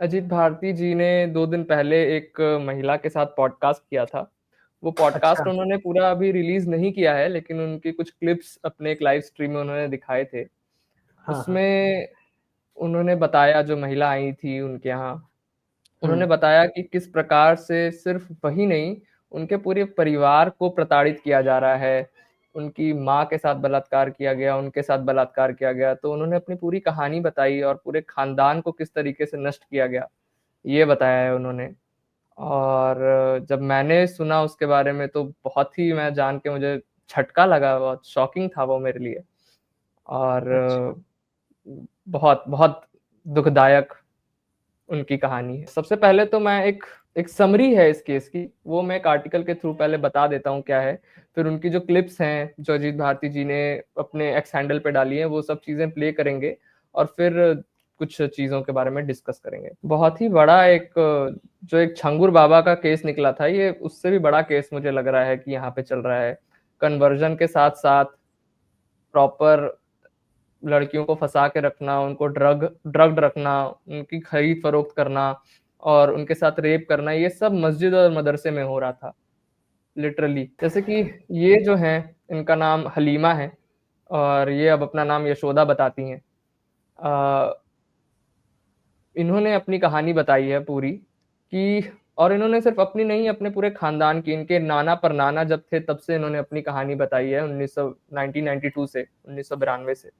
अजीत भारती जी ने 2 दिन पहले एक महिला के साथ पॉडकास्ट किया था। वो पॉडकास्ट अच्छा। उन्होंने पूरा अभी रिलीज़ नहीं किया है, लेकिन उनकी कुछ क्लिप्स अपने एक लाइव स्ट्रीम में उन्होंने दिखाए थे। हाँ, हाँ। उसमें उन्होंने बताया, जो महिला आई थी उनके यहाँ, उन्होंने हुँ। बताया कि किस प्रकार से सिर्फ़ वही नहीं, उनके पूरे परिवार को प्रताड़ित किया जा रहा है। उनकी माँ के साथ बलात्कार किया गया, उनके साथ बलात्कार किया गया। तो उन्होंने अपनी पूरी कहानी बताई और पूरे खानदान को किस तरीके से नष्ट किया गया, ये बताया है उन्होंने। और जब मैंने सुना उसके बारे में, तो बहुत ही, मैं जान के मुझे झटका लगा, बहुत शॉकिंग था वो मेरे लिए। और अच्छा। बहुत बहुत दुखदायक उनकी कहानी है। सबसे पहले तो मैं एक एक समरी है इस केस की, वो मैं एक आर्टिकल के थ्रू पहले बता देता हूँ क्या है। फिर उनकी जो क्लिप्स हैं, जो अजीत भारती जी ने अपने एक्स हैंडल पे डाली हैं, वो सब चीज़ें प्ले करेंगे और फिर कुछ चीज़ों के बारे में डिस्कस करेंगे। बहुत ही बड़ा एक, जो एक छंगूर बाबा का केस निकला था, ये उससे भी बड़ा केस मुझे लग रहा है कि यहाँ पे चल रहा है। कन्वर्जन के साथ-साथ प्रॉपर लड़कियों को फंसा के रखना, उनको ड्रग्ड रखना, उनकी खरीद फरोख्त करना और उनके साथ रेप करना, ये सब मस्जिद और मदरसे में हो रहा था, लिटरली। जैसे कि ये जो हैं, इनका नाम हलीमा है और ये अब अपना नाम यशोदा बताती हैं। इन्होंने अपनी कहानी बताई है पूरी, कि और इन्होंने सिर्फ अपनी नहीं, अपने पूरे खानदान की, इनके नाना परनाना जब थे तब से इन्होंने अपनी कहानी बताई है, 1992 से, 1992 से।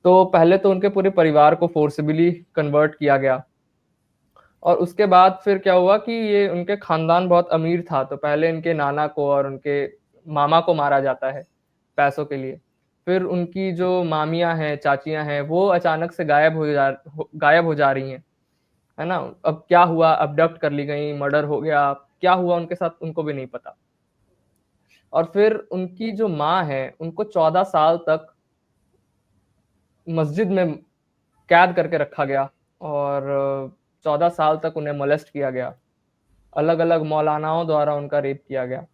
तो पहले तो उनके पूरे परिवार को फोर्सिबली कन्वर्ट किया गया और उसके बाद फिर क्या हुआ कि ये, उनके खानदान बहुत अमीर था, तो पहले इनके नाना को और उनके मामा को मारा जाता है पैसों के लिए। फिर उनकी जो मामियाँ हैं, चाचियाँ हैं, वो अचानक से गायब हो जा रही हैं, है ना? अब क्या हुआ, अबडक्ट कर ली गई, मर्डर हो गया, क्या हुआ उनके साथ उनको भी नहीं पता। और फिर उनकी जो माँ है, उनको 14 साल तक मस्जिद में कैद करके रखा गया और 14 साल तक उन्हें मोलेस्ट किया गया। अलग-अलग मौलानाओं द्वारा उनका रेप किया गया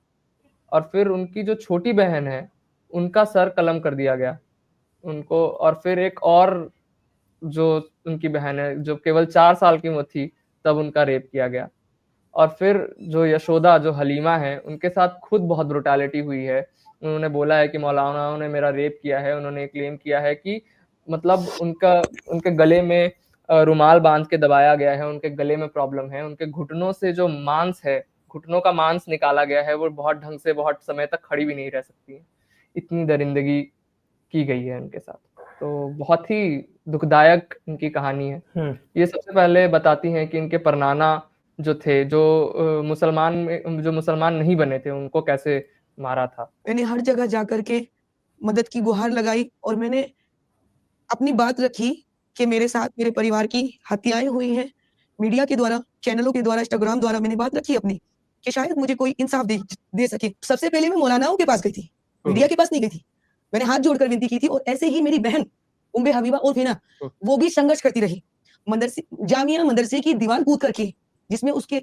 और फिर उनकी जो छोटी बहन है, उनका सर कलम कर दिया गया उनको। और फिर एक और जो उनकी बहन है, जो केवल 4 साल की वो थी, तब उनका रेप किया गया। और फिर जो यशोदा, जो हलीमा है, उनके साथ खुद बहुत ब्रुटैलिटी हुई है। उन्होंने बोला है कि मौलानाओं ने मेरा रेप किया है। उन्होंने क्लेम किया है कि मतलब उनके गले में रुमाल बांध के दबाया गया है, उनके गले में प्रॉब्लम है, उनके घुटनों से जो मांस है, घुटनों का मांस निकाला गया है, वो बहुत ढंग से बहुत समय तक खड़ी भी नहीं रह सकती है। इतनी दरिंदगी की गई है उनके साथ। तो बहुत ही दुखदायक इनकी कहानी है। हुँ। ये सबसे पहले बताती हैं कि इनके परनाना जो थे, जो मुसलमान नहीं बने थे, उनको कैसे मारा था। मैंने हर जगह जाकर के मदद की गुहार लगाई और मैंने अपनी बात रखी कि मेरे साथ मेरे परिवार की हत्याएँ हुई हैं। मीडिया के द्वारा, चैनलों के द्वारा, इंस्टाग्राम द्वारा मैंने बात रखी अपनी कि शायद मुझे कोई इंसाफ दे सके। सबसे पहले मैं मौलानाओं के पास गई थी, मीडिया के पास नहीं गई थी। मैंने हाथ जोड़कर विनती की थी और ऐसे ही मेरी बहन उम्मे हबीबा उर्फ हिना, वो भी संघर्ष करती रही। जामिया मदरसे की दीवार कूद करके, जिसमें उसके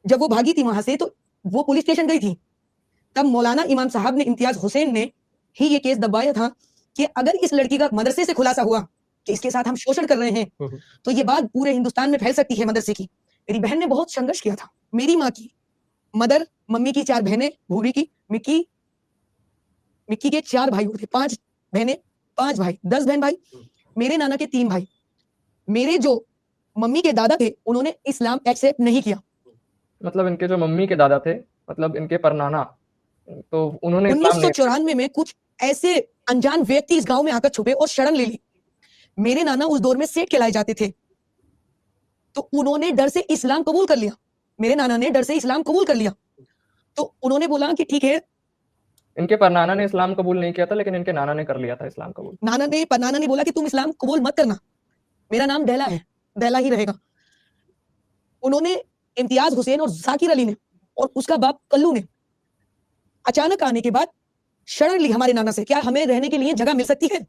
जब वो भागी थी वहाँ से, तो वो पुलिस स्टेशन गई थी। तब मौलाना इमाम साहब ने, इम्तियाज़ हुसैन ने ही ये केस दबाया था कि अगर इस लड़की का मदरसे से खुलासा हुआ कि इसके साथ हम शोषण कर रहे हैं, तो ये बात पूरे हिंदुस्तान में फैल सकती है मदरसे की। मेरी बहन ने बहुत संघर्ष किया था। मेरी माँ की मम्मी की 4 बहनें, भूरी की, मिक्की के 4 भाई हुए थे, 5 बहनें, 5 भाई, 10 बहन-भाई। मेरे नाना के 3 भाई। मेरे जो मम्मी के दादा थे, उन्होंने इस्लाम एक्सेप्ट नहीं किया। मतलब इनके जो मम्मी के दादा थे, मतलब इनके परनाना, तो उन्होंने इस्लाम नहीं। 1994 में कुछ ऐसे अनजान व्यक्ति इस गाँव में आकर छुपे और शरण ले ली। मेरे नाना उस दौर में सेठ कहलाए जाते थे। तो उन्होंने डर से इस्लाम कबूल कर लिया। मेरे नाना ने डर से इस्लाम कबूल कर लिया। तो उन्होंने बोला कि ठीक है। इनके परनाना ने इस्लाम कबूल नहीं किया था, लेकिन इनके नाना ने कर लिया था इस्लाम कबूल। नाना ने बोला कि तुम इस्लाम कबूल मत करना। मेरा नाम दैला है, दैला ही रहेगा। उन्होंने इम्तियाज़ हुसैन और ज़ाकिर अली ने और उसका बाप कल्लू ने अचानक आने के बाद शरण ली हमारे नाना से, क्या हमें रहने के लिए जगह मिल सकती है?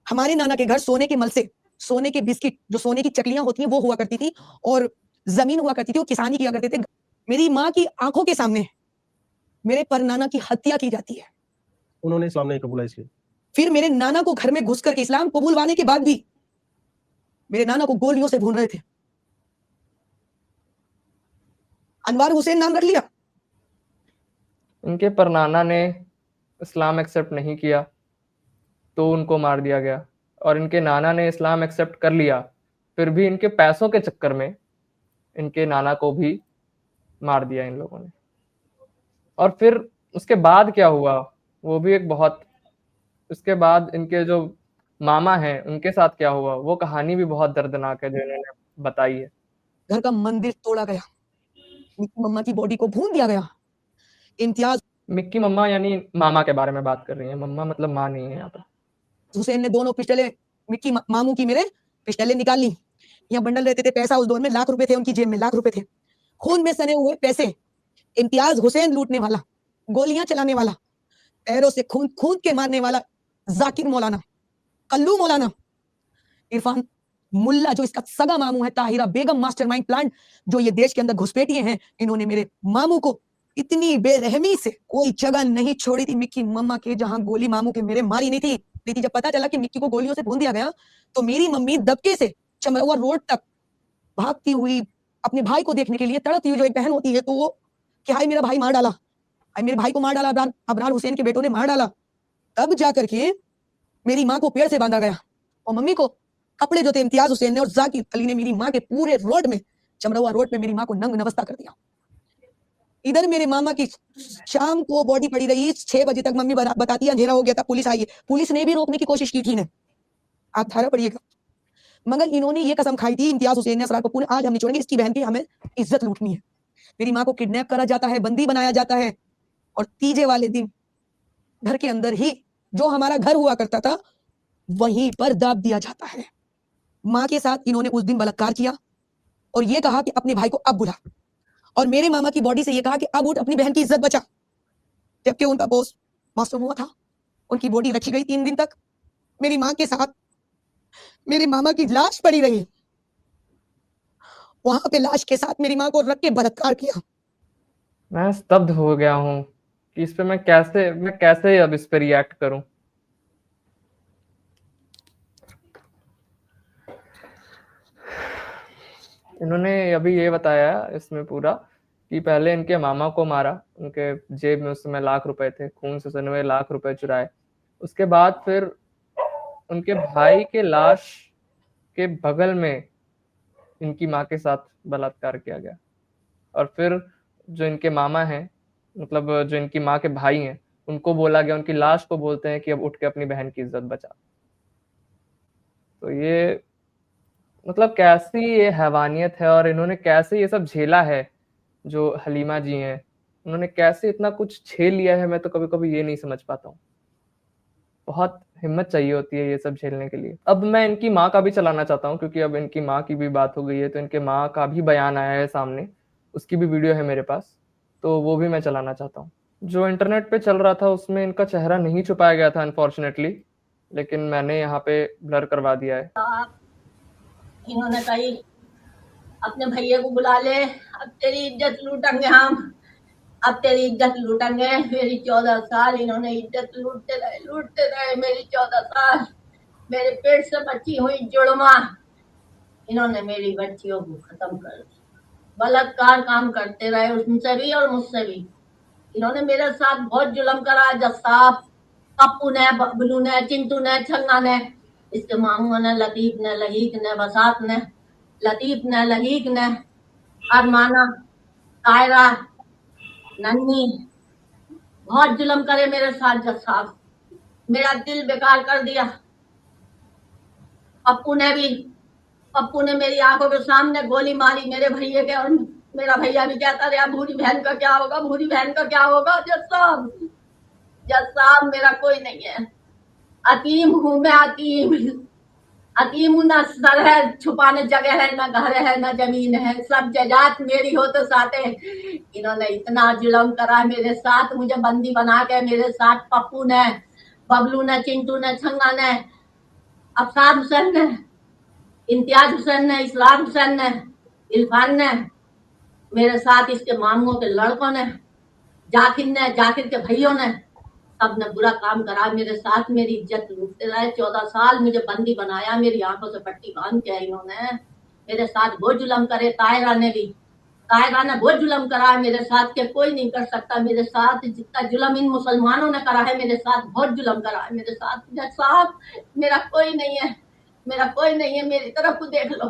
हमारे नाना के घर सोने के मल से, सोने के बिस्किट, जो सोने की चकलियाँ होती हैं, वो हुआ करती थी और ज़मीन हुआ करती थी, वो किसानी किया करते थे। मेरी माँ की आँखों के सामने मेरे परनाना की हत्या की जाती है। उन्होंने इस्लाम नहीं कबूला इसलिए। फिर मेरे नाना को घर में घुस करके इस्लाम कबूलवाने के बाद भी मेरे नाना को गोलियों से भून रहे थे। अनवार हुसैन नाम रख लिया। इनके परनाना ने इस्लाम एक्सेप्ट नहीं किया तो उनको मार दिया गया, और इनके नाना ने इस्लाम एक्सेप्ट कर लिया, फिर भी इनके पैसों के चक्कर में इनके नाना को भी मार दिया इन लोगों ने। और फिर उसके बाद क्या हुआ वो भी एक बहुत, उसके बाद इनके जो मामा हैं उनके साथ क्या हुआ वो कहानी भी बहुत दर्दनाक है जो इन्होंने बताई है। घर का मंदिर तोड़ा गया, मिक्की मम्मा की बॉडी को भून दिया गया। इम्तियाज मिक्की मम्मा यानी मामा के बारे में बात कर रही है, मम्मा मतलब माँ नहीं है यहाँ पर। हुसैन ने दोनों पिस्टलें मिक्की मामू की मेरे पिस्टलें निकाल ली। यहाँ बंडल रहते थे पैसा, उस दौर में लाख रुपए थे उनकी जेब में, लाख रुपए थे। खून में सने हुए पैसे, इम्तियाज हुसैन लूटने वाला, गोलियां चलाने वाला, पैरों से खून खून के मारने वाला जाकिर मौलाना, कल्लू मौलाना, इरफान मुल्ला जो इसका सगा मामू है, ताहिरा बेगम मास्टरमाइंड प्लांट जो ये देश के अंदर घुसपैठिए हैं, इन्होंने मेरे मामू को इतनी बेरहमी से कोई जगह नहीं छोड़ी थी मिक्की मम्मा के जहां गोली मामू के मेरे मारी नहीं थी। लेकिन जब पता चला कि मिक्की को गोलियों से भून दिया गया तो मेरी मम्मी दबके से चमरवा रोड तक भागती हुई अपने भाई को देखने के लिए तड़पती हुई, जो एक बहन होती है तो वो कि हाय मेरा भाई मार डाला, हाय मेरे भाई को मार डाला, अबरार हुसैन के बेटों ने मार डाला। तब जाकर के मेरी माँ को पेड़ से बांधा गया और मम्मी को कपड़े जो थे इम्तियाज हुसैन ने और जाकिर अली ने मेरी माँ के पूरे रोड में, चमरवा रोड में मेरी माँ को नंग नवस्था कर दिया। इधर मेरे मामा की शाम को बॉडी पड़ी रही 6 बजे तक, मम्मी बताती है अंधेरा हो गया था, पुलिस आई है, पुलिस ने भी रोकने की कोशिश की थी ने, आप धारा पढ़िएगा, मगर इन्होंने ये कसम खाई थी इम्तियाज हुसैन ने, असरार पप्पू ने, आज हम नहीं छोड़ेंगे, इसकी बहन की हमें इज्जत लूटनी है। मेरी माँ को किडनैप करा जाता है, बंदी बनाया जाता है, और तीजे वाले दिन घर के अंदर ही जो हमारा घर हुआ करता था वहीं पर दाब दिया जाता है। माँ के साथ इन्होंने उस दिन बलात्कार किया और ये कहा कि अपने भाई को अब बुला, और मेरे मामा की बॉडी से ये कहा कि अब उठ, अपनी बहन की इज्जत बचा। जबकि उनका पोस्टमार्टम हुआ था, उनकी बॉडी रखी गई 3 दिन तक, मेरी माँ के साथ मेरे मामा की लाश पड़ी रही, वहां पे लाश के साथ मेरी माँ को रख के बलात्कार किया। मैं स्तब्ध हो गया हूँ कि इस पे मैं कैसे अब इस पे रिएक्ट करूं। इन्होंने अभी ये बताया इसमें पूरा कि पहले इनके मामा को मारा, उनके जेब में उस समय लाख रुपए थे, खून से सने हुए लाख रुपए चुराए। उसके बाद फिर उनके भाई के लाश के बगल में इनकी माँ के साथ बलात्कार किया गया, और फिर जो इनके मामा हैं, मतलब जो इनकी माँ के भाई हैं, उनको बोला गया, उनकी लाश को बोलते हैं कि अब उठ के अपनी बहन की इज्जत बचा। तो ये मतलब कैसी ये हैवानियत है, और इन्होंने कैसे ये सब झेला है, जो हलीमा जी हैं उन्होंने कैसे इतना कुछ झेल लिया है, मैं तो कभी कभी ये नहीं समझ पाता हूँ। बहुत हिम्मत चाहिए होती है ये सब झेलने के लिए। अब मैं इनकी माँ का भी चलाना चाहता हूँ, क्योंकि अब इनकी माँ की भी बात हो गई है, तो इनके माँ का भी बयान आया है सामने, उसकी भी वीडियो है मेरे पास, तो वो भी मैं चलाना चाहता हूँ। जो इंटरनेट पे चल रहा था उसमें इनका चेहरा नहीं छुपाया गया था अनफॉर्चुनेटली, लेकिन मैंने यहाँ पे ब्लर करवा दिया है। इन्होंने कही अपने भैया को बुला ले, अब तेरी इज्जत लूटेंगे हम, अब तेरी इज्जत लूटेंगे। मेरी 14 साल इन्होंने इज्जत लूटते रहे मेरी 14 साल। मेरे पेट से बच्ची हुई जुड़वा इन्होंने मेरी बच्चियों को खत्म कर दिया। बलात्कार काम करते रहे उनसे भी और मुझसे भी। इन्होंने मेरे साथ बहुत जुल्म करा, जस्साब, पप्पू ने, बबलू ने, चिंटू ने, छंगा ने, इसके मामू ने, लतीफ ने, लहीक ने, बसात ने, लतीफ ने, लहीक ने, अरमाना, कायरा, नन्नी, बहुत जुल्म करे मेरे साथ जस्साब, मेरा दिल बेकार कर दिया। पप्पू ने मेरी आंखों के सामने गोली मारी मेरे भैया के, और मेरा भैया भी कहता रहा भूरी बहन का क्या होगा, भूरी बहन का क्या होगा। जस्साब मेरा कोई नहीं है, अतीम हूं मैं, अतीम हूं, ना सर है छुपाने जगह है, ना घर है, ना जमीन है, सब जायदाद मेरी हो तो साथे। इन्होंने इतना जुल्म करा मेरे साथ, मुझे बंदी बना के मेरे साथ पप्पू ने, बबलू ने, चिंटू ने, छंगा ने, अफसार हुसैन ने, इम्तियाज हुसैन ने, इस्लाम हुसैन ने, इरफान ने, मेरे साथ इसके मामूओं के लड़कों ने, जाकिर ने, जाकिर के भैयों ने, सबने बुरा काम करा मेरे साथ, मेरी इज्जत लूटते रहे। 14 साल मुझे बंदी बनाया, मेरी आंखों से पट्टी बांध के इन्होंने मेरे साथ बहुत जुल्म करे। तायरा ने बहुत जुल्म करा है मेरे साथ के कोई नहीं कर सकता मेरे साथ जितना जुल्म इन मुसलमानों ने करा है मेरे साथ। बहुत जुल्म करा है मेरे साथ जज साहब, मेरा कोई नहीं है, मेरी तरफ को देख लो,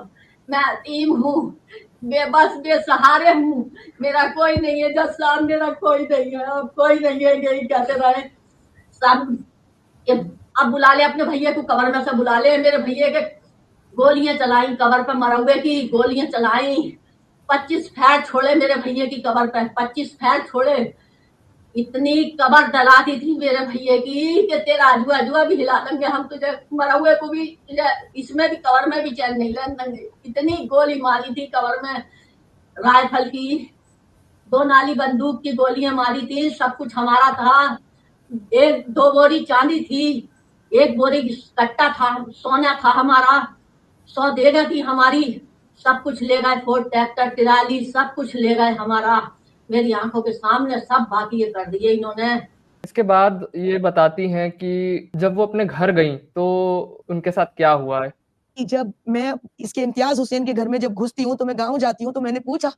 मैं यतीम हूँ, बेबस बेसहारे हूँ, मेरा कोई नहीं है जज साहब, मेरा कोई नहीं है, अब कोई नहीं है। यही कहते रहे सब, अब बुला ले अपने भैया को, कबर में से बुला ले। मेरे भैया के गोलियां चलाई कबर पे, मरवे की गोलियां चलाई, 25 फैर छोड़े मेरे भैया की कबर पे, 25 फैर छोड़े। इतनी कबर डलाती थी मेरे भैया की कि तेरा अजुआ अजुआ भी हिला देंगे हम तुझे, मरा हुए को भी तुझे इसमें भी कबर में भी चैन नहीं लेने देंगे। इतनी गोली मारी थी कबर में, राइफल की 2 नाली बंदूक की गोलियां मारी थी। सब कुछ हमारा था। 1-2 बोरी चांदी थी, 1 बोरी कट्टा था, सोना था हमारा, 100 देगा थी हमारी। सब कुछ ले गए, फोर्ड ट्रैक्टर ट्राली सब कुछ ले गए हमारा, मेरी आंखों के सामने सब बाकी ये कर दिए इन्होंने। इसके बाद ये बताती हैं कि जब वो अपने घर गईं तो उनके साथ क्या हुआ है? कि जब मैं इसके इम्तियाज हुसैन के घर में जब घुसती हूँ तो मैं गाँव जाती हूँ, तो मैंने पूछा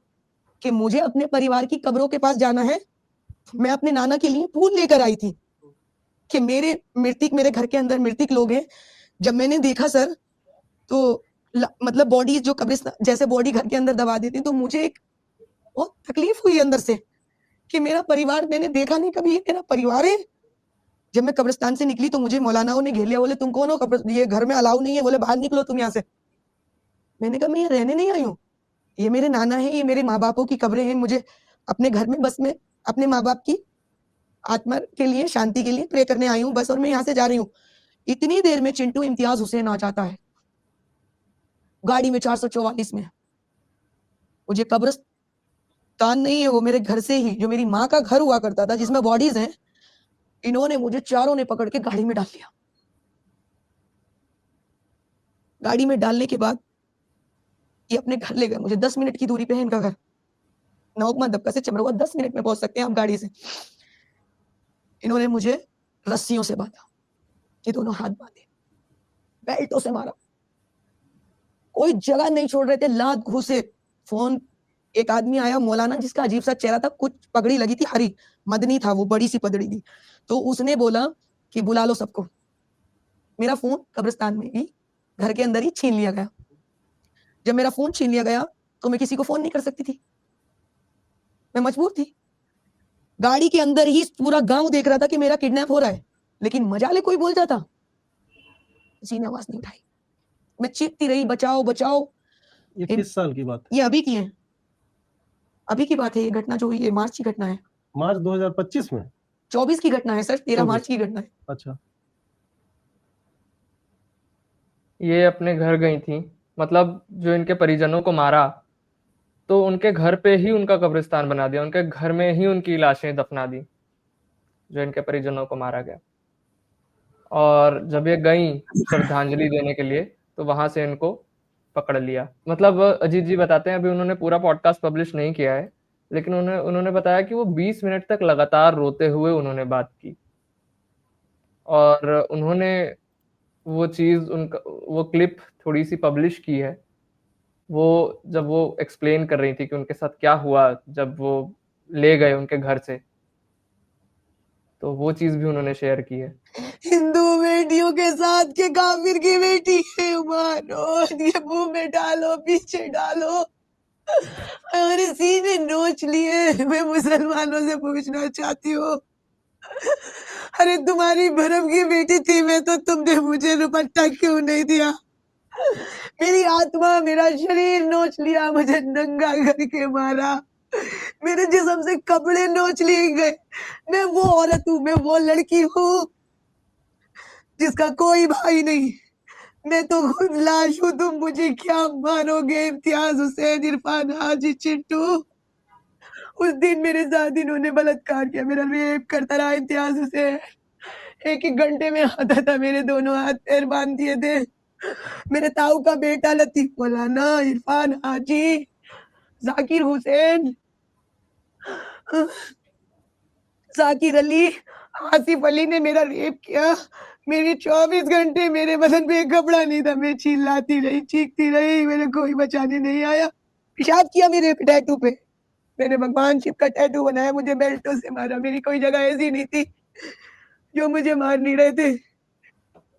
कि मुझे अपने परिवार की कब्रों के पास जाना है। मैं अपने नाना के लिए फूल लेकर आई थी कि मेरे घर के अंदर मृतक लोग हैं। जब मैंने देखा सर, तो मतलब बॉडी जो कब्रिस्तान जैसे बॉडी घर के अंदर दबा देती, तो मुझे एक बहुत तकलीफ हुई अंदर से कि मेरा परिवार मैंने देखा नहीं कभी, ये मेरा परिवार है। जब मैं कब्रिस्तान से निकली तो मुझे मौलानाओं ने घेर लिया, बोले तुम कौन हो, ये घर में अलाउ नहीं है, बोले बाहर निकलो तुम यहाँ से। मैंने कहा मैं यहाँ रहने नहीं आई हूँ, ये मेरे नाना है, ये मेरे माँ बापों की कब्रें हैं, मुझे अपने घर में बस मैं अपने माँ बाप की आत्मा के लिए शांति के लिए प्रे करने आई हूँ बस, और मैं यहाँ से जा रही हूँ। इतनी देर में चिंटू इम्तियाज हुसैन आ जाता है गाड़ी में 444 में। मुझे कब्रिस्तान नहीं है वो, मेरे घर से ही जो मेरी माँ का घर हुआ करता था जिसमें बॉडीज हैं, इन्होंने मुझे चारों ने पकड़ के गाड़ी में डाल लिया। गाड़ी में डालने के बाद ये अपने घर ले गए, मुझे 10 मिनट की दूरी पे है इनका घर, नवकमा दबका से चमरवा 10 मिनट में पहुंच सकते हैं आप गाड़ी से। इन्होंने मुझे रस्सियों से बांधा, ये दोनों हाथ बांधे, बेल्टों से मारा, कोई जगह नहीं छोड़ रहे थे, लात घूसे। फोन एक आदमी आया मौलाना जिसका अजीब सा चेहरा था, कुछ पगड़ी लगी थी हरी, मदनी था वो, बड़ी सी पगड़ी थी, तो उसने बोला कि बुला लो सबको। मेरा फोन कब्रिस्तान में ही घर के अंदर ही छीन लिया गया। जब मेरा फोन छीन लिया गया तो मैं किसी को फोन नहीं कर सकती थी, मैं मजबूर थी। गाड़ी के अंदर ही पूरा गांव देख रहा था कि मेरा किडनैप हो रहा है, लेकिन मजाले कोई बोल जाता, किसी ने आवाज नहीं उठाई। मैं चीखती रही बचाओ बचाओ। ये किस साल की बात है? ये अभी की है, अभी की बात है, ये घटना जो हुई है मार्च की घटना है, मार्च 2025 में? 24 की घटना है सर, 13 मार्च की घटना है। अच्छा, ये अपने घर गई थी, मतलब जो इनके परिजनों को मारा तो उनके घर पे ही उनका कब्रिस्तान बना दिया, उनके घर में ही उनकी लाशें दफना दी जो इनके परिजनों को मारा गया। और जब ये गई श्रद्धांजलि देने के लिए तो वहां से इनको पकड़ लिया। मतलब अजीत जी बताते हैं, अभी उन्होंने पूरा पॉडकास्ट पब्लिश नहीं किया है, लेकिन उन्होंने बताया कि वो 20 मिनट तक लगातार रोते हुए उन्होंने बात की, और उन्होंने वो चीज उनका वो क्लिप थोड़ी सी पब्लिश की है। वो जब वो एक्सप्लेन कर रही थी कि उनके साथ क्या हुआ जब वो ले गए उनके घर से, तो वो चीज भी उन्होंने शेयर की है। हिंदू बेटियों के साथ के काफिर की बेटी है, मारो, ये मुंह में डालो, पीछे डालो, और सीने नोच लिए। मैं मुसलमानों से पूछना चाहती हूँ, अरे तुम्हारी भरम की बेटी थी मैं, तो तुमने मुझे दुपट्टा क्यों नहीं दिया? मेरी आत्मा मेरा शरीर नोच लिया, मुझे नंगा करके मारा, मेरे जिस्म से कपड़े नोच लिए गए। मैं वो औरत हूँ, मैं वो लड़की हूँ जिसका कोई भाई नहीं, मैं तो खुद लाश हूँ। तुम मुझे क्या मारोगे? इम्तियाज हुसैन, इरफान हाजी, चिंटू, उस दिन मेरे साथ इन्होंने बलात्कार किया, मेरा रेप करता रहा इम्तियाज हुसैन। 1-1 घंटे में आता था, मेरे दोनों हाथ पैर बांध दिए थे। मेरे ताऊ का बेटा लतीफ मौलाना, इरफान हाजी, जाकिर हुसैन, जाकिर अली, आसिफ अली ने मेरा रेप किया। मेरे 24 घंटे मेरे बदन पे एक कपड़ा नहीं था, मैं चिल्लाती रही, चीखती रही, मेरे कोई बचाने नहीं आया। पेशाब किया मेरे टैटू पे, मैंने भगवान शिव का टैटू बनाया, मुझे बेल्टों से मारा, मेरी कोई जगह ऐसी नहीं थी जो मुझे मार नहीं रहे थे।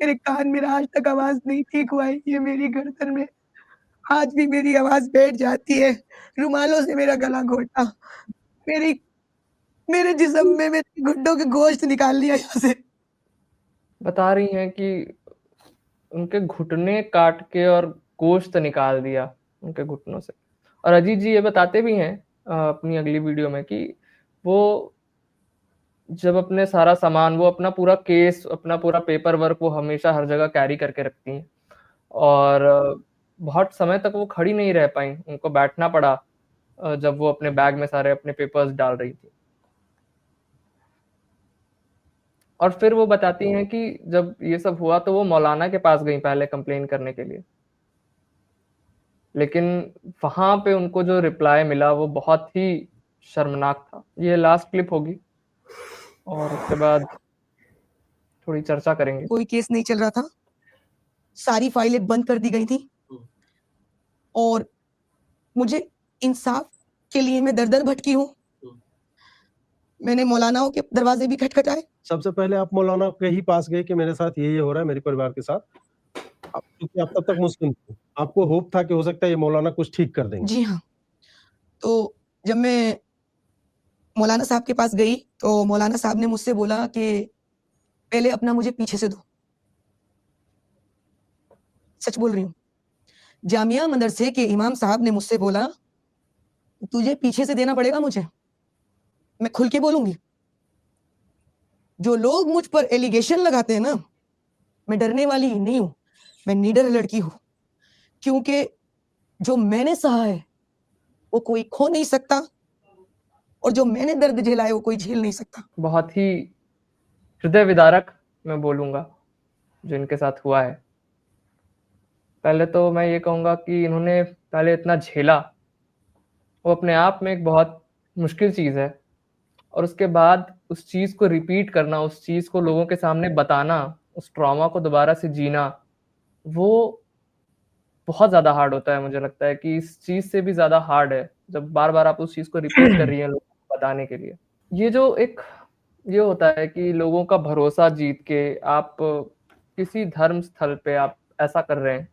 मेरे कान में आज तक आवाज नहीं ठीक हुआ है, ये मेरी गर्दन में आज भी मेरी आवाज बैठ जाती है। रुमालों से मेरा गला घोटा, मेरी मेरे जिस्म में मेरे घुटनों के गोश्त निकाल लिया यहाँ से। बता रही हैं कि उनके घुटने काट के और गोश्त निकाल दिया उनके घुटनों से। और अजीत जी ये बताते भी हैं अपनी अगली वीडियो में कि वो जब अपने सारा सामान, वो अपना पूरा केस, अपना पूरा पेपर वर्क वो हमेशा हर जगह कैरी करके रखती हैं और बहुत समय तक वो खड़ी नहीं रह पाई, उनको बैठना पड़ा जब वो अपने बैग में सारे अपने पेपर्स डाल रही थी। और फिर वो बताती हैं कि जब ये सब हुआ तो वो मौलाना के पास गई पहले कंप्लेन करने के लिए, लेकिन वहां पे उनको जो रिप्लाई मिला वो बहुत ही शर्मनाक था। ये लास्ट क्लिप होगी और उसके बाद थोड़ी चर्चा करेंगे। कोई केस नहीं चल रहा था, सारी फाइलें बंद कर दी गई थी और मुझे इंसाफ के लिए मैं दर दर भटकी हूँ। मैंने मौलानाओं के दरवाजे भी खटखटाए। सबसे पहले आप मौलाना के ही पास गए कि मेरे साथ ये हो रहा है मेरे परिवार के साथ, क्योंकि आप तब तक मुस्लिम थे, आपको होप था कि हो सकता है ये मौलाना कुछ ठीक कर देंगे। जी हाँ, तो जब मैं मौलाना साहब के पास गई तो मौलाना साहब ने मुझसे बोला कि पहले अपना मुझे पीछे से दो। सच बोल रही हूँ। जामिया मदरसे के इमाम साहब ने मुझसे बोला तुझे पीछे से देना पड़ेगा मुझे, मैं खुल के बोलूंगी। जो लोग मुझ पर एलिगेशन लगाते हैं ना, मैं डरने वाली नहीं हूं, मैं निडर लड़की हूं, क्योंकि जो मैंने सहा है वो कोई खो नहीं सकता और जो मैंने दर्द झेला है वो कोई झेल नहीं सकता। बहुत ही हृदय विदारक मैं बोलूंगा जो इनके साथ हुआ है। पहले तो मैं ये कहूंगा कि इन्होंने पहले इतना झेला, वो अपने आप में एक बहुत मुश्किल चीज है, और उसके बाद उस चीज को रिपीट करना, उस चीज को लोगों के सामने बताना, उस ट्रॉमा को दोबारा से जीना, वो बहुत ज्यादा हार्ड होता है। मुझे लगता है कि इस चीज से भी ज्यादा हार्ड है जब बार बार आप उस चीज को रिपीट कर रही हैं लोगों को बताने के लिए। ये जो एक ये होता है कि लोगों का भरोसा जीत के आप किसी धर्म स्थल पे आप ऐसा कर रहे हैं,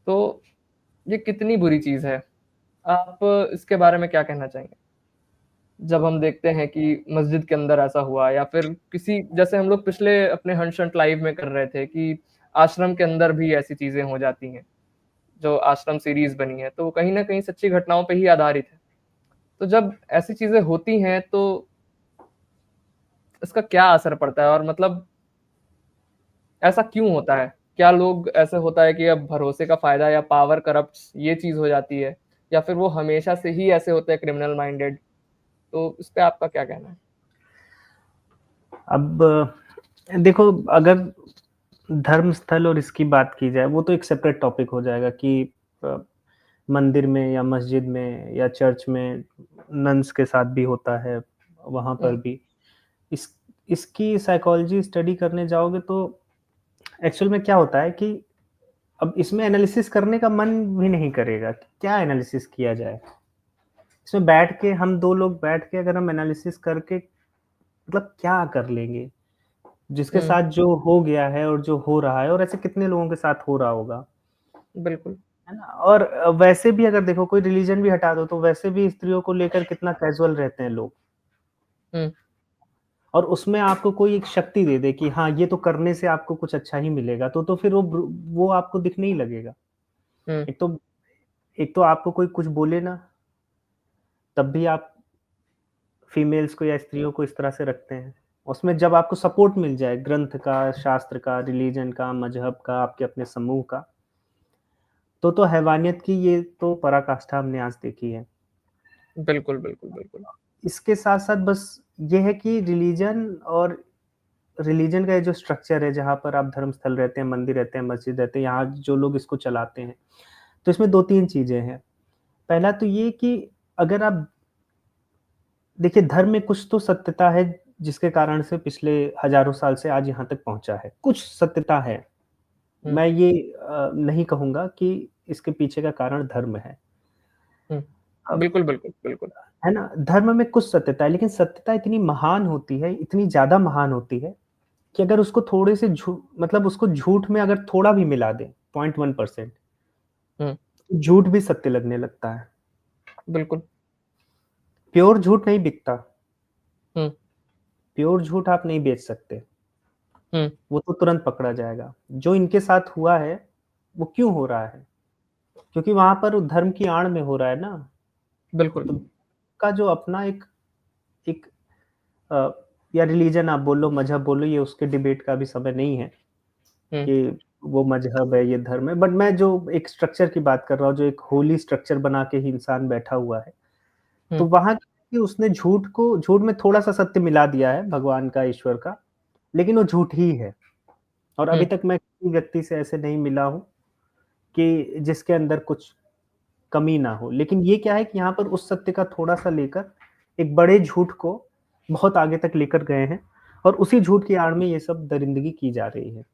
तो ये कितनी बुरी चीज है। आप इसके बारे में क्या कहना चाहेंगे? जब हम देखते हैं कि मस्जिद के अंदर ऐसा हुआ, या फिर किसी, जैसे हम लोग पिछले अपने हंशंट लाइव में कर रहे थे कि आश्रम के अंदर भी ऐसी चीजें हो जाती हैं, जो आश्रम सीरीज बनी है, तो वो कहीं ना कहीं सच्ची घटनाओं पे ही आधारित है। तो जब ऐसी चीजें होती हैं तो इसका क्या असर पड़ता है, और मतलब ऐसा क्यों होता है? क्या लोग ऐसे होता है कि अब भरोसे का फायदा या पावर करप्ट ये चीज हो जाती है, या फिर वो हमेशा से ही ऐसे होते हैं क्रिमिनल माइंडेड? तो इस पे आपका क्या कहना है? अब देखो, अगर धर्म स्थल और इसकी बात की जाए, वो तो एक सेपरेट टॉपिक हो जाएगा कि मंदिर में या मस्जिद में या चर्च में नन्स के साथ भी होता है, वहाँ पर भी इसकी साइकोलॉजी स्टडी करने जाओगे तो एक्चुअल में क्या होता है कि अब इसमें एनालिसिस करने का मन भी नहीं करेगा कि क्या एनालिसिस किया जाए। इसमें बैठ के हम दो लोग बैठ के अगर हम एनालिसिस करके मतलब क्या कर लेंगे, जिसके साथ जो हो गया है और जो हो रहा है, और ऐसे कितने लोगों के साथ हो रहा होगा, बिल्कुल, है ना। और वैसे भी अगर देखो, कोई रिलीजन भी हटा दो तो वैसे भी स्त्रियों को लेकर कितना कैजुअल रहते हैं लोग, और उसमें आपको कोई एक शक्ति दे दे कि हाँ ये तो करने से आपको कुछ अच्छा ही मिलेगा, तो फिर वो आपको दिखने ही लगेगा। एक तो आपको कोई कुछ बोले ना, तब भी आप फीमेल्स को या स्त्रियों को इस तरह से रखते हैं। उसमें जब आपको सपोर्ट मिल जाए ग्रंथ का, शास्त्र का, रिलीजन का, मजहब का, आपके अपने समूह का, तो हैवानियत की ये तो पराकाष्ठा हमने आज देखी है। बिल्कुल बिल्कुल बिल्कुल। इसके साथ साथ बस ये है कि रिलीजन का जो स्ट्रक्चर है, जहाँ पर आप धर्मस्थल रहते हैं, मंदिर रहते हैं, मस्जिद रहते हैं, यहाँ जो लोग इसको चलाते हैं, तो इसमें 2-3 चीजें हैं। पहला तो ये कि अगर आप देखिए, धर्म में कुछ तो सत्यता है जिसके कारण से पिछले हज़ारों साल से आज यहाँ तक पहुँचा है। कुछ सत्यता है। मैं ये नहीं कहूँगा कि इसके पीछे का कारण धर्म है। अब बिल्कुल, बिल्कुल, बिल्कुल। है ना? धर्म में कुछ सत्यता है, लेकिन सत्यता इतनी महान होती है, इतनी ज़्यादा महान होती है कि अगर उसको थोड़े से मतलब उसको झूठ में अगर थोड़ा भी मिला दें 0.1% हुँ, झूठ भी सत्य लगने लगता है। बिल्कुल। प्योर झूठ नहीं बिकता। हुँ, प्योर झूठ आप नहीं बेच सकते। हुँ, वो तो तुरंत पकड़ा जाएगा। जो इनके साथ हुआ है, वो क्यों हो रहा है? क्योंकि वहाँ पर धर्म की आड़ में हो रहा है ना। बिल्कुल। तो का जो अपना एक एक अ, या रिलीजन आप बोल लो, मज़हब बोल लो, ये उसके डिबेट का अभी समय नहीं है हुँ, कि वो मज़हब है, ये धर्म है। बट मैं जो एक स्ट्रक्चर की बात कर रहा हूँ, जो एक होली स्ट्रक्चर बना के ही इंसान बैठा हुआ है, हुँ, तो वहाँ कि उसने झूठ में थोड़ा-सा सत्य मिला दिया है भगवान का, ईश्वर का, लेकिन वो झूठ ही है। और हुँ, अभी तक मैं किसी व्यक्ति से ऐसे नहीं मिला हूँ कि जिसके अंदर कुछ कमी ना हो। लेकिन ये क्या है कि यहाँ पर उस सत्य का थोड़ा-सा लेकर एक बड़े झूठ को बहुत आगे तक लेकर गए हैं और उसी झूठ की आड़ में ये सब दरिंदगी की जा रही है।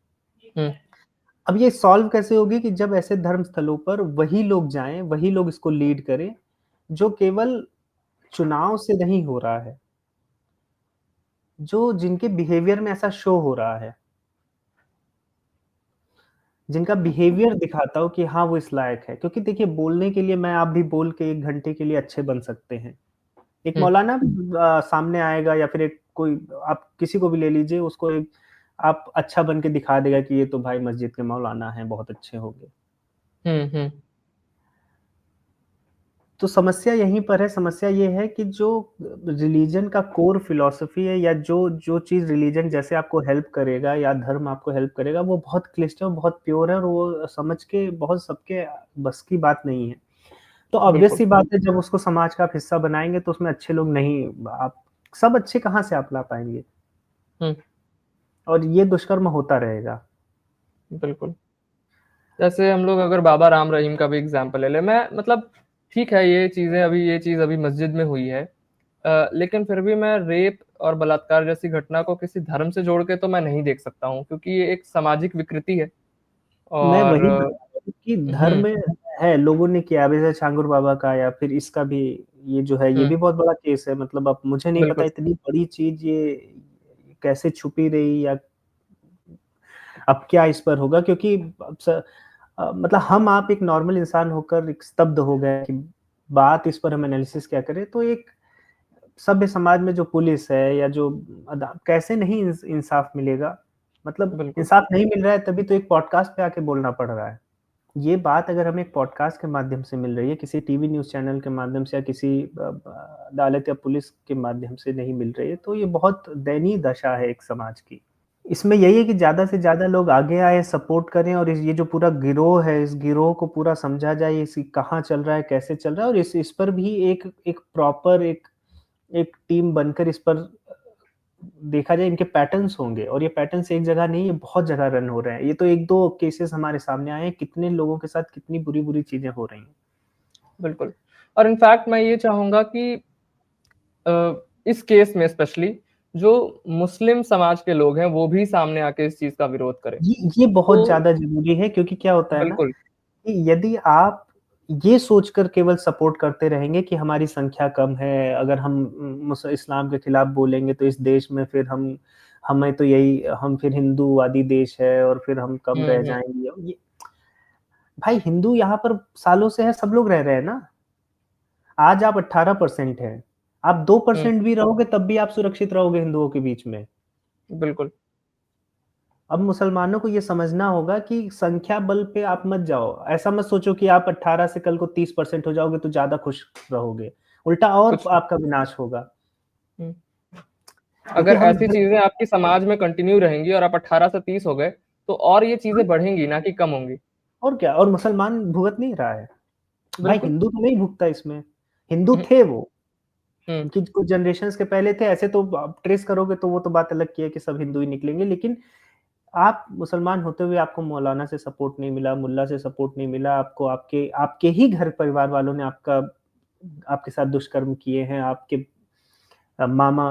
हुँ, अब ये सॉल्व कैसे होगी कि जब ऐसे धर्म स्थलों पर वही लोग जाएँ, वही लोग इसको लीड करें, जो केवल चुनाव से नहीं हो रहा है, जो जिनके बिहेवियर में ऐसा शो हो रहा है। जिनका बिहेवियर दिखाता हो कि हाँ, वो इस लायक है। क्योंकि देखिए बोलने के लिए मैं आप भी बोल के 1 घंटे के लिए अच्छे बन सकते हैं। एक हुँ, मौलाना सामने आएगा या फिर एक कोई आप किसी को भी ले लीजिए उसको एक आप अच्छा बन के दिखा देगा कि ये तो भाई मस्जिद के मौलाना हैं, बहुत अच्छे होंगे। हुँ, हुँ, तो समस्या यहीं पर है, समस्या ये है कि जो रिलीजन का कोर फिलॉसफी है या जो जो चीज़ रिलीजन जैसे आपको हेल्प करेगा या धर्म आपको हेल्प करेगा, वो बहुत क्लिष्ट है और बहुत प्योर है और वो समझ के बहुत सबके बस की बात नहीं है। तो ऑब्वियस बिल्कुल। सी बात है जब उसको समाज का आप हिस्सा बनाएँगे तो उसमें अच्छे लोग नहीं आप सब अच्छे कहाँ से आप ला पाएँगे? हुँ, और ये दुष्कर्म होता रहेगा। बिल्कुल। जैसे हम लोग अगर बाबा राम रहीम का भी एग्ज़ाम्पल ले लें, मैं मतलब ठीक है, ये चीज़ अभी मस्जिद में हुई है। लेकिन फिर भी मैं रेप और बलात्कार जैसी घटना को किसी धर्म से जोड़ के तो मैं नहीं देख सकता हूँ, क्योंकि ये एक सामाजिक विकृति है मैं और वही बता रहा हूँ कि हुँ, धर्म है, लोगों ने किया अब जैसे छांगुर बाबा का या फिर इसका भी ये जो है, ये हुँ, भी बहुत बड़ा केस है मतलब अब मुझे नहीं पता बिल्कुल, इतनी बड़ी चीज़ ये कैसे छुपी रही या अब क्या इस पर होगा क्योंकि अब मतलब हम आप एक नॉर्मल इंसान होकर एक स्तब्ध हो गए कि बात इस पर हम एनालिसिस क्या करें, तो एक सभ्य समाज में जो पुलिस है या जो कैसे नहीं इंसाफ मिलेगा? मतलब बिल्कुल, इंसाफ नहीं मिल रहा है तभी तो एक पॉडकास्ट पे आके बोलना पड़ रहा है। ये बात अगर हमें एक पॉडकास्ट के माध्यम से मिल रही है, किसी टीवी न्यूज़ चैनल के माध्यम से या किसी अदालत या पुलिस के माध्यम से नहीं मिल रही है, तो ये बहुत दयनीय दशा है एक समाज की। इसमें यही है कि ज़्यादा से ज़्यादा लोग आगे आएँ, सपोर्ट करें और इस ये जो पूरा गिरोह है, इस गिरोह को पूरा समझा जाए, इस कहाँ चल रहा है, कैसे चल रहा है और इस पर भी एक एक प्रॉपर एक टीम बनकर इस पर देखा जाए इनके पैटर्न्स होंगे और ये पैटर्न्स एक जगह नहीं, ये बहुत जगह रन हो रहे हैं। ये तो 1-2 केसेज़ हमारे सामने आए हैं, कितने लोगों के साथ कितनी बुरी-बुरी चीज़ें हो रही हैं। बिल्कुल। और इनफैक्ट मैं ये चाहूँगा कि इस केस में स्पेशली जो मुस्लिम समाज के लोग हैं, वो भी सामने आके इस चीज़ का विरोध करें। ये बहुत तो ज़्यादा ज़रूरी है क्योंकि क्या होता है ना बिल्कुल, कि यदि आप ये सोचकर केवल सपोर्ट करते रहेंगे कि हमारी संख्या कम है, अगर हम इस्लाम के खिलाफ बोलेंगे तो इस देश में फिर हमें तो यही हम फिर हिंदूवादी देश है और फिर हम कम हुँ, रह हुँ, जाएँगे। ये भाई हिंदू यहाँ पर सालों से है, सब लोग रह रहे हैं ना। आज आप 18% हैं, आप हुँ, 2% भी रहोगे तब भी आप सुरक्षित रहोगे हिंदुओं के बीच में। बिल्कुल, अब मुसलमानों को ये समझना होगा कि संख्या बल पे आप मत जाओ। ऐसा मत सोचो कि आप 18 से कल को 30% हो जाओगे तो ज़्यादा खुश रहोगे। उल्टा और कुछ नहीं। आपका विनाश होगा। हुँ। क्योंकि अगर हम ऐसी चीज़ें आपकी समाज में कंटिन्यू रहेंगी और आप 18 से 30 हो गए, तो और ये चीज़ें बढ़ेंगी, ना कि कम होंगी। और क्या और मुसलमान भुगत नहीं रहा है। भाई बिल्कुल। हिंदू तो नहीं भुगता इसमें। हिंदू हुँ, थे वो, हुँ, कि कुछ जनरेशंस के पहले थे ऐसे तो आप ट्रेस करोगे तो वो तो बात अलग की है कि सब हिंदू ही निकलेंगे। लेकिन आप मुसलमान होते हुए आपको मौलाना से सपोर्ट नहीं मिला, मुल्ला से सपोर्ट नहीं मिला, आपको आपके आपके ही घर परिवार वालों ने आपके साथ दुष्कर्म किए हैं, आपके मामा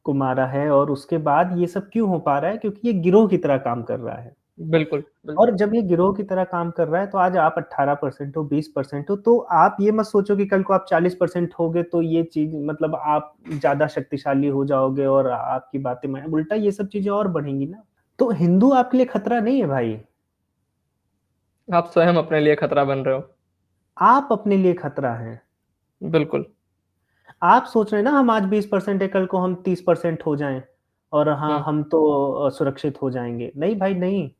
को मारा है और उसके बाद ये सब क्यों हो पा रहा है? क्योंकि ये गिरोह की तरह काम कर रहा है। बिल्कुल, बिल्कुल। और जब ये गिरोह की तरह काम कर रहा है तो आज आप 18% हो, 20% हो, तो आप ये मत सोचो कि कल को आप 40% होगे तो ये चीज़ मतलब आप ज़्यादा शक्तिशाली हो जाओगे और आपकी बातें मैं उल्टा ये सब चीज़ें और बढ़ेंगी ना। तो हिंदू आपके लिए खतरा नहीं है भाई। आप स्वयं अपने लिए खतरा बन रहे हो। आप अपने लिए खतरा हैं। बिल्कुल। आप सोच रहे हैं ना हम आज 20% है, कल को हम 30% हो जाएँ और हाँ, हुँ, हम तो सुरक्षित हो जाएँगे। नहीं भाई नहीं।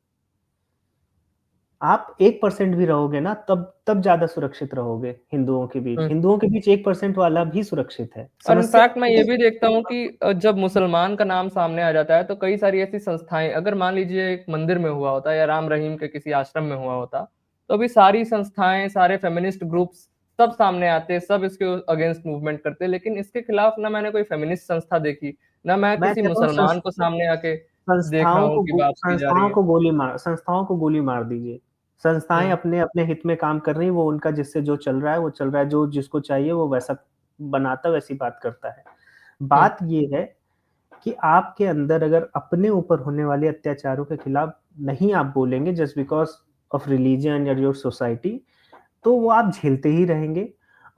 आप 1% भी रहोगे ना तब ज़्यादा सुरक्षित रहोगे हिंदुओं के बीच। हुँ। हिंदुओं के बीच 1% वाला भी सुरक्षित है। और समस्या इनफैक्ट मैं ये भी देखता हूँ कि जब मुसलमान का नाम सामने आ जाता है, तो कई सारी ऐसी संस्थाएँ अगर मान लीजिए एक मंदिर में हुआ होता या राम रहीम के किसी आश्रम में हुआ होता, तो अभी सारी संस्थाएँ, सारे फेमिनिस्ट ग्रुप्स सब सामने आते, सब इसके अगेंस्ट मूवमेंट करते। लेकिन इसके खिलाफ ना मैंने कोई फेमिनिस्ट संस्था देखी, ना मैं मैं किसी कहता हूँ मुसलमान को सामने आके देख रहा हूँ कि बात की जा रही है। संस्थाओं को गोली मार दीजिए। संस्थाएँ हुँ, अपने हित में काम कर रही हैं, वो उनका जिससे जो चल रहा है, वो चल रहा है। जो जिसको चाहिए वो वैसा बनाता है, वैसी बात करता है। हुँ, बात ये है कि आपके अंदर अगर अपने ऊपर होने वाले अत्याचारों के खिलाफ नहीं आप बोलेंगे जस्ट बिकॉज़ ऑफ रिलिजन या योर सोसाइटी, तो वो आप झेलते ही रहेंगे।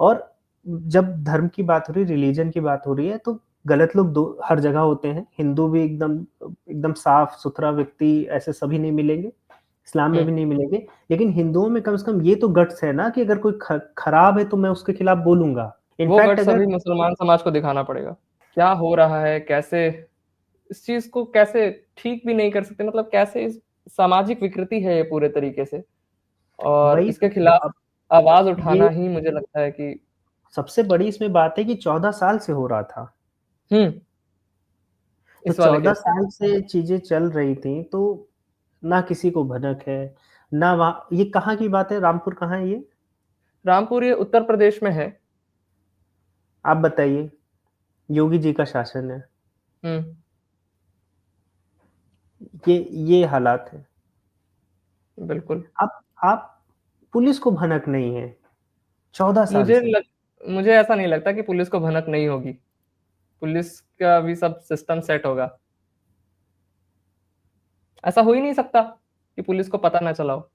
और जब धर्म की बात हो रही है, रिलीजन की बात हो रही है, तो गलत लोग दो हर जगह होते हैं। हिंदू भी एकदम एकदम साफ-सुथरा व्यक्ति ऐसे सभी नहीं मिलेंगे, इस्लाम में हुँ। भी नहीं मिलेंगे। लेकिन हिंदुओं में कम से कम ये तो गट्स है ना कि अगर कोई खराब है तो मैं उसके खिलाफ बोलूँगा। वो इनफैक्ट गट्स अगर अभी मुसलमान समाज को दिखाना पड़ेगा। क्या हो रहा है, कैसे इस चीज़ को कैसे ठीक भी नहीं कर सकते, मतलब कैसे इस सामाजिक विकृति है ये पूरे तरीके से और वही इसके तो खिलाफ अब आवाज़ ये उठाना ही मुझे लगता है कि सबसे बड़ी इसमें बात है कि 14 साल से हो रहा था। हुँ, तो इस वाले 14 केस पे। साल से चीज़ें चल रही थी, तो ना किसी को भनक है, ना वहाँ ये कहाँ की बात है? रामपुर कहाँ है ये? रामपुर ये उत्तर प्रदेश में है। आप बताइए, योगी जी का शासन है। हुँ, ये ये हालात है। बिल्कुल। आप पुलिस को भनक नहीं है, 14 साल मुझे से। लग मुझे ऐसा नहीं लगता कि पुलिस को भनक नहीं होगी। पुलिस का भी सब सिस्टम सेट होगा। ऐसा हो ही नहीं सकता कि पुलिस को पता ना चला हो।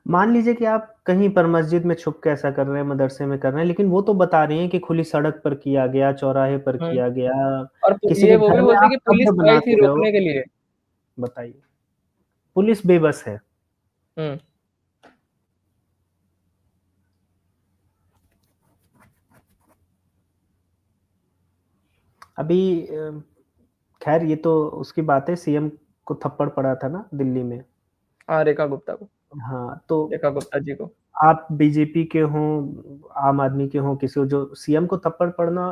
मान लीजिए कि आप कहीं पर मस्जिद में छुप के ऐसा कर रहे हैं, मदरसे में कर रहे हैं, लेकिन वो तो बता रही हैं कि खुली सड़क पर किया गया, चौराहे पर हुँ, किया गया, और किसी ये के वो भी घर में बोलते हैं आप कि पुलिस स्तब्ध आई बनाते थी रहो। रोकने के लिए। बताइए, पुलिस बेबस है। हुँ, अभी खैर ये तो उसकी बात है, सीएम को थप्पड़ पड़ा था ना दिल्ली में। हाँ, रेखा गुप्ता को, हाँ, तो रेखा गुप्ता जी को। आप बीजेपी के हों, आम आदमी के हों, किसी को जो सीएम को थप्पड़ पड़ना।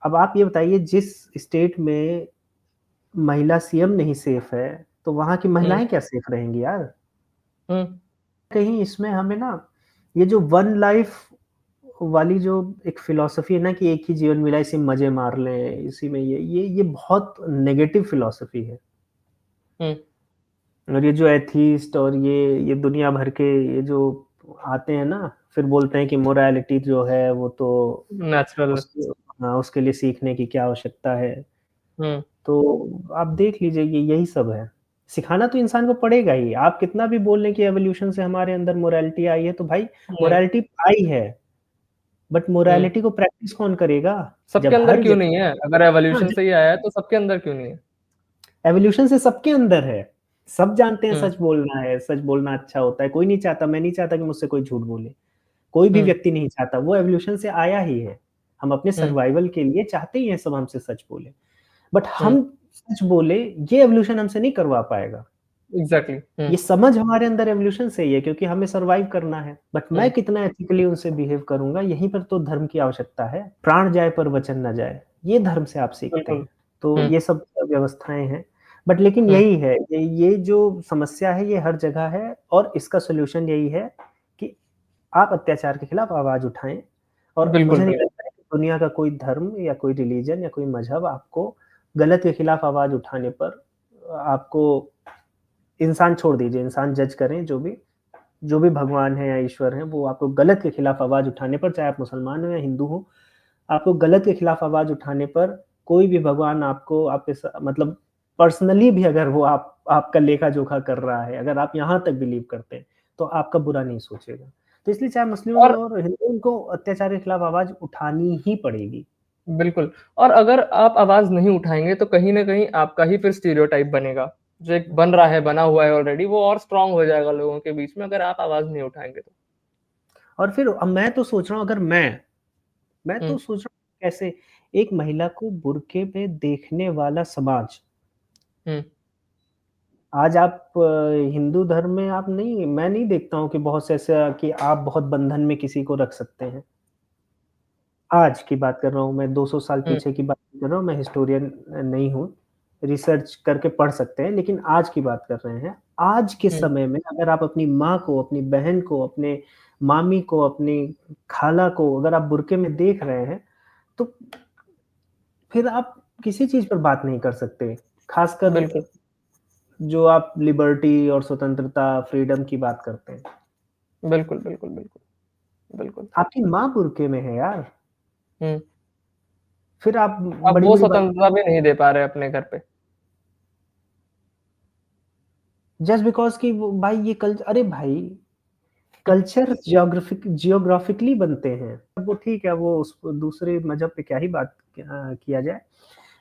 अब आप ये बताइए जिस स्टेट में महिला सीएम नहीं सेफ है, तो वहाँ की हुँ, महिलाएँ क्या सेफ रहेंगी यार? हुँ, कहीं इसमें हमें ना ये जो वन लाइफ वाली जो एक फ़िलॉसफ़ी है ना कि एक ही जीवन मिला, इसी में मज़े मार लें, इसी में ये बहुत नेगेटिव फ़िलॉसफ़ी है। हुँ, और ये जो एथिस्ट और ये दुनिया भर के ये जो आते हैं ना, फिर बोलते हैं कि मोरालिटी जो है वो तो नेचुरल। उसके हाँ, उसके लिए सीखने की क्या आवश्यकता है। हुँ, तो आप देख लीजिए ये यही सब है। सिखाना तो इंसान को पड़ेगा ही। आप कितना भी बोल लें कि एवोल्यूशन से हमारे अंदर मोरालिटी आई है, तो भाई हुँ, मोरालिटी आई है, बट हुँ। मोरालिटी को प्रैक्टिस कौन करेगा? सबके जब अंदर हर क्यों जगह नहीं है? अगर हाँ, एवोल्यूशन जब से ही आया है, तो सबके अंदर क्यों नहीं है? एवोल्यूशन से सबके अंदर है। सब जानते हैं हुँ, सच बोलना है, सच बोलना अच्छा होता है। कोई नहीं चाहता, मैं नहीं चाहता कि मुझसे कोई झूठ बोले। कोई भी हुँ, व्यक्ति नहीं चाहता, वो एवोल्यूशन से आया ही है। हम अपने हुँ, सर्वाइवल के लिए चाहते ही हैं सब हमसे सच बोले। बट हुँ, हम सच बोले, ये एवोल्यूशन हमसे नहीं करवा पाएगा। एग्ज़ैक्टली। हुँ, ये समझ हमारे अंदर एवोल्यूशन से ही है क्योंकि हमें सर्वाइव करना है। बट मैं हुँ, कितना एथिकली उनसे बिहेव करूँगा, यहीं पर तो धर्म की आवश्यकता है। प्राण जाए पर वचन ना जाए, ये धर्म से आप सीखते बिल्कुल। हैं। तो हुँ, ये सब व्यवस्थाएँ हैं। बट लेकिन हुँ, यही है, ये जो समस्या है ये हर जगह है और इसका सॉल्यूशन यही है कि आप अत्याचार के खिलाफ आवाज़ उठाएँ और बिल्कुल, मुझे नहीं बिल्कुल। लगता है कि दुनिया का कोई धर्म या कोई रिलीजन या कोई मज़हब आपको गलत के खिलाफ आवाज़ उठाने पर आपको इंसान छोड़ दीजिए, इंसान जज करें जो भी भगवान है या ईश्वर है, वो आपको गलत के खिलाफ आवाज़ उठाने पर, चाहे आप मुसलमान हो या हिंदू हो, आपको गलत के खिलाफ आवाज़ उठाने पर कोई भी भगवान आपको आपके मतलब पर्सनली भी अगर वो आपका लेखा-जोखा कर रहा है, अगर आप यहाँ तक बिलीव करते हैं, तो आपका बुरा नहीं सोचेगा। तो इसलिए चाहे मुस्लिम और और हिंदू, उनको अत्याचार के खिलाफ आवाज़ उठानी ही पड़ेगी। बिल्कुल, और अगर आप आवाज़ नहीं उठाएँगे तो कहीं न कहीं आपका ही फिर स्टीरियोटाइप बनेगा। जो एक बन रहा है, बना हुआ है ऑलरेडी, वो और स्ट्रॉन्ग हो जाएगा लोगों के बीच में अगर आप आवाज़ नहीं उठाएँगे तो। और फिर अब मैं तो सोच रहा हूँ, अगर मैं हुँ, तो सोच रहा हूँ कैसे एक महिला को बुर्के में देखने वाला समाज, हुँ, आज आप हिंदू धर्म में आप नहीं, मैं नहीं देखता हूँ कि बहुत से ऐसा कि आप बहुत बंधन में किसी को रख सकते हैं। आज की बात कर रहा हूँ मैं, 200 साल हुँ, पीछे की बात नहीं कर रहा हूँ, मैं हिस्टोरियन नहीं हूँ, रिसर्च करके पढ़ सकते हैं, लेकिन आज की बात कर रहे हैं। आज के हुँ, समय में अगर आप अपनी माँ को, अपनी बहन को, अपने मामी को, अपनी खाला को अगर आप बुर्के में देख रहे हैं, तो फिर आप किसी चीज़ पर बात नहीं कर सकते। ख़ासकर बिल्कुल, जो आप लिबर्टी और स्वतंत्रता, फ्रीडम की बात करते हैं। बिल्कुल, बिल्कुल, बिल्कुल, बिल्कुल। आपकी माँ बुर्के में है यार, हुँ, फिर आप अब वो बड़ी-बड़ी बात स्वतंत्रता भी नहीं दे पा रहे अपने घर पे। जस्ट बिकॉज़ कि वो भाई ये अरे भाई, कल्चर जियोग्राफिकली बनते हैं। अब वो ठीक है, वो उस दूसरे मज़हब पे क्या ही बात किया जाए।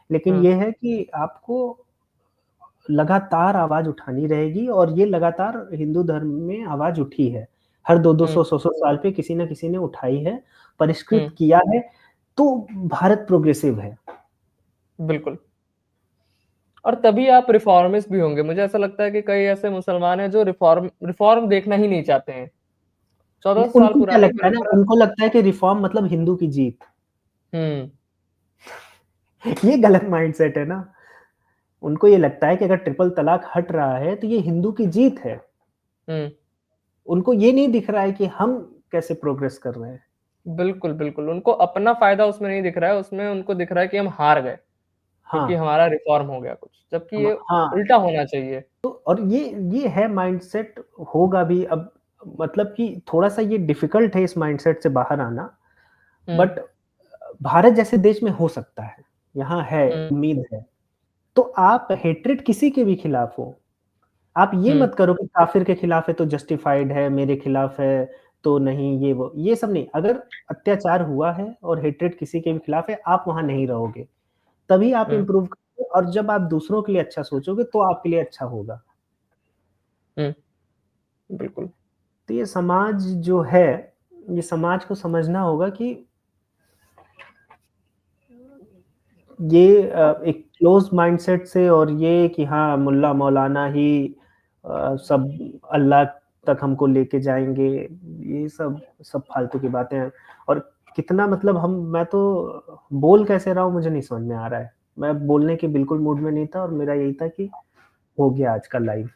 लेकिन हुँ, ये है कि आपको लगातार आवाज़ उठानी रहेगी, और ये लगातार हिंदू धर्म में आवाज़ उठी है। हर 2-2 हुँ, 100-100 साल पे किसी न किसी ने उठाई है, हुँ, परिष्कृत किया है, तो भारत प्रोग्रेसिव है। बिल्कुल। और तभी आप रिफॉर्मिस्ट भी होंगे। मुझे ऐसा लगता है कि कई ऐसे मुसलमान हैं जो रिफॉर्म देखना ही नहीं चाहते हैं। 1400 साल उनको क्या पुरानी लगता है ना, परंपरा। उनको लगता है कि रिफ़ॉर्म मतलब हिंदू की जीत। हुँ, ये गलत माइंडसेट है ना। उनको ये लगता है कि अगर ट्रिपल तलाक हट रहा है, तो ये हिंदू की जीत है। हुँ, उनको ये नहीं दिख रहा है कि हम कैसे प्रोग्रेस कर रहे हैं। बिल्कुल, बिल्कुल। उनको अपना फ़ायदा उसमें नहीं दिख रहा है, उसमें उनको दिख रहा है कि हम हार गए, क्योंकि हाँ, हमारा रिफॉर्म हो गया कुछ, जबकि हम ये हाँ, उल्टा होना चाहिए। तो और ये है माइंडसेट, होगा भी अब, मतलब कि थोड़ा-सा ये डिफ़िकल्ट है इस माइंडसेट से बाहर आना, हुँ, बट भारत जैसे देश में हो सकता है, यहाँ है, हुँ, उम्मीद है। तो आप हेट्रेड किसी के भी खिलाफ हो, आप ये हुँ, मत करो कि काफ़िर के खिलाफ है तो जस्टिफाइड है, मेरे खिलाफ है तो नहीं, ये वो, ये सब नहीं। अगर अत्याचार हुआ है और हेट्रेड किसी के भी खिलाफ है, आप वहाँ नहीं रहोगे। तभी आप हुँ, इम्प्रूव करोगे, और जब आप दूसरों के लिए अच्छा सोचोगे तो आपके लिए अच्छा होगा। हुँ, बिल्कुल। तो ये समाज जो है, ये समाज को समझना होगा कि ये एक क्लोज़ माइंडसेट से, और ये कि हाँ, मुल्ला मौलाना ही सब अल्लाह तक हमको लेके जाएँगे, ये सब सब फालतू की बातें हैं। और कितना मतलब मैं तो बोल कैसे रहा हूँ मुझे नहीं समझ में आ रहा है। मैं बोलने के बिल्कुल मूड में नहीं था, और मेरा यही था कि हो गया आज का लाइव।